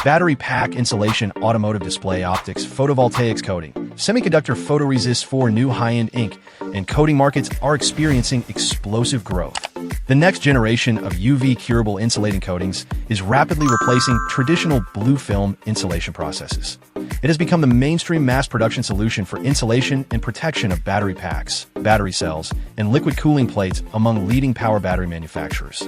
Battery pack insulation, automotive display optics, photovoltaics coating, semiconductor photoresist for new high-end ink, and coating markets are experiencing explosive growth. The next generation of UV curable insulating coatings is rapidly replacing traditional blue film insulation processes. It has become the mainstream mass production solution for insulation and protection of battery packs, battery cells, and liquid cooling plates among leading power battery manufacturers.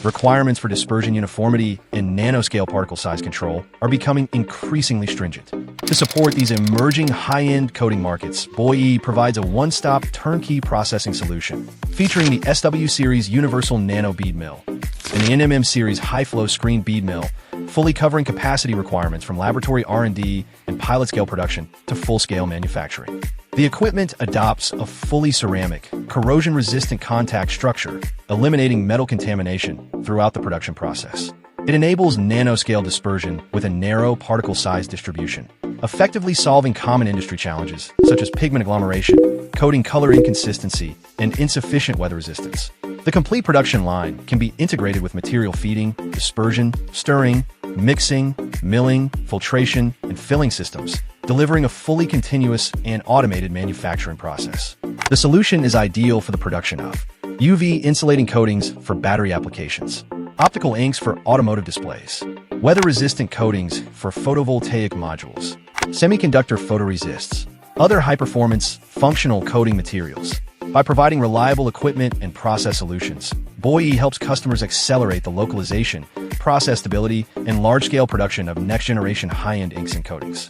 Requirements for dispersion uniformity and nanoscale particle size control are becoming increasingly stringent. To support these emerging high-end coating markets, Boyee provides a one-stop turnkey processing solution, featuring the SW Series Universal Nano Bead Mill and the NMM Series High-Flow Screen Bead Mill, fully covering capacity requirements from laboratory R&D and pilot-scale production to full-scale manufacturing. The equipment adopts a fully ceramic, corrosion-resistant contact structure, eliminating metal contamination throughout the production process. It enables nanoscale dispersion with a narrow particle size distribution, effectively solving common industry challenges such as pigment agglomeration, coating color inconsistency, and insufficient weather resistance. The complete production line can be integrated with material feeding, dispersion, stirring, mixing, milling, filtration, and filling systems, delivering a fully continuous and automated manufacturing process. The solution is ideal for the production of UV insulating coatings for battery applications, optical inks for automotive displays, weather-resistant coatings for photovoltaic modules, semiconductor photoresists, other high-performance, functional coating materials. By providing reliable equipment and process solutions, Boyee helps customers accelerate the localization, process stability, and large-scale production of next-generation high-end inks and coatings.